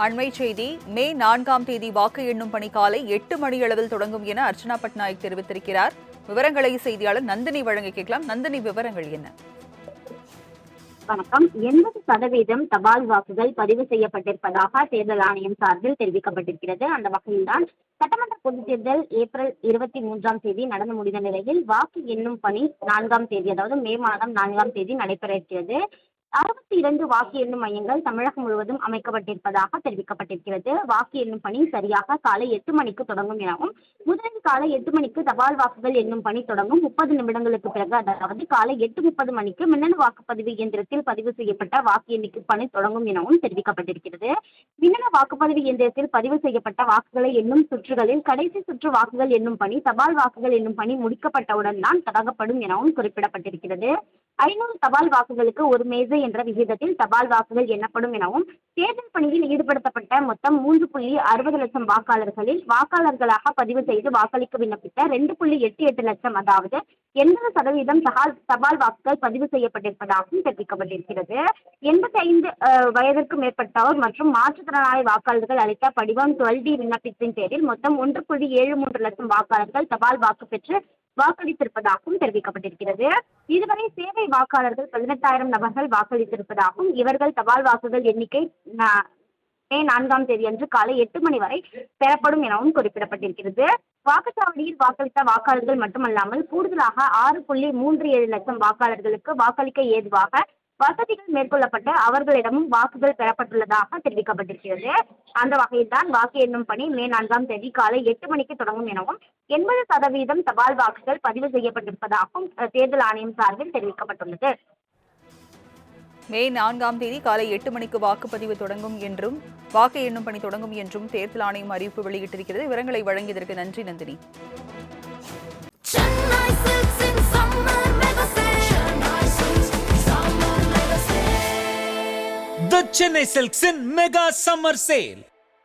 அண்மை செய்தி மே 4ஆம் தேதி வாக்கு எண்ணும் பணி காலை 8 மணியளவில் தொடங்கும் என அர்ச்சனா பட்நாயக் தெரிவித்திருக்கிறார். விவரங்களை செய்தியாளர் நந்தினி வழங்க கேட்கலாம். நந்தினி, விவரங்கள் என்ன? வணக்கம். 80% தபால் வாக்குகள் பதிவு செய்யப்பட்டிருப்பதாக தேர்தல் ஆணையம் சார்பில் தெரிவிக்கப்பட்டிருக்கிறது. அந்த வகையில்தான் சட்டமன்ற பொதுத் தேர்தல் ஏப்ரல் 23ஆம் தேதி நடந்து முடிந்த நிலையில் வாக்கு எண்ணும் பணி 4ஆம் தேதி, அதாவது மே மாதம் 4ஆம் தேதி நடைபெற இருக்கிறது. 62 வாக்கு எண்ணும் மையங்கள் தமிழகம் முழுவதும் அமைக்கப்பட்டிருப்பதாக தெரிவிக்கப்பட்டிருக்கிறது. வாக்கு எண்ணும் பணி சரியாக காலை 8 மணிக்கு தொடங்கும் எனவும், முதலில் காலை 8 மணிக்கு தபால் வாக்குகள் எண்ணும் பணி தொடங்கும். 30 நிமிடங்களுக்கு பிறகு, அதாவது காலை 8:30 மணிக்கு மின்னணு வாக்குப்பதிவு இயந்திரத்தில் பதிவு செய்யப்பட்ட வாக்கு எண்ணிக்கை பணி தொடங்கும் எனவும் தெரிவிக்கப்பட்டிருக்கிறது. மின்னணு வாக்குப்பதிவு இயந்திரத்தில் பதிவு செய்யப்பட்ட வாக்குகளை எண்ணும் சுற்றுகளில் கடைசி சுற்று வாக்குகள் எண்ணும் பணி, தபால் வாக்குகள் எண்ணும் பணி முடிக்கப்பட்டவுடன் தான் தொடங்கப்படும் எனவும் குறிப்பிடப்பட்டிருக்கிறது. 500 தபால் வாக்குகளுக்கு ஒரு மேசை என்ற விகிதத்தில் தபால் வாக்குகள் எண்ணப்படும் எனவும், தேர்தல் பணியில் ஈடுபடுத்தப்பட்ட மொத்தம் 3.60 லட்சம் வாக்காளர்களில் வாக்காளர்களாக பதிவு செய்து வாக்களிக்க விண்ணப்பித்த 2.88 லட்சம், அதாவது 80% தபால் வாக்குகள் பதிவு செய்யப்பட்டிருப்பதாகவும் தெரிவிக்கப்பட்டிருக்கிறது. 85 வயதிற்கு மேற்பட்டோர் மற்றும் மாற்றுத்திறனாளி வாக்காளர்கள் அளித்த படிவம் 12D விண்ணப்பத்தின் பேரில் மொத்தம் 1.73 லட்சம் வாக்காளர்கள் தபால் வாக்கு பெற்று வாக்களித்திருப்பதாகவும் தெரிவிக்கப்பட்டிருக்கிறது. இதுவரை சேவை வாக்காளர்கள் 18,000 நபர்கள் வாக்களித்திருப்பதாகவும், இவர்கள் தபால் வாக்குகள் எண்ணிக்கை மே 4ஆம் தேதி அன்று காலை 8 மணி வரை பெறப்படும் எனவும் குறிப்பிடப்பட்டிருக்கிறது. வாக்குச்சாவடியில் வாக்களித்த வாக்காளர்கள் மட்டுமல்லாமல் கூடுதலாக 6.37 லட்சம் வாக்காளர்களுக்கு வாக்களிக்க ஏதுவாக வசதிகள் மேற்கொள்ளப்பட்டு அவர்களிடமும் வாக்குகள் பெறப்பட்டுள்ளதாக தெரிவிக்கப்பட்டிருக்கிறது. அந்த வகையில்தான் வாக்கு எண்ணும் பணி மே 4ஆம் தேதி காலை 8 மணிக்கு தொடங்கும் எனவும், 80% தபால் வாக்குகள் பதிவு செய்யப்பட்டிருப்பதாகவும் தேர்தல் ஆணையம் சார்பில் தெரிவிக்கப்பட்டுள்ளது. மே 4ஆம் தேதி காலை 8 மணிக்கு வாக்குப்பதிவு தொடங்கும் என்றும், வாக்கு எண்ணும் பணி தொடங்கும் என்றும் தேர்தல் ஆணையம் அறிவிப்பு வெளியிட்டிருக்கிறது. விவரங்களை வழங்கியதற்கு நன்றி Nandini. The Chennai Silks in Mega Summer Sale.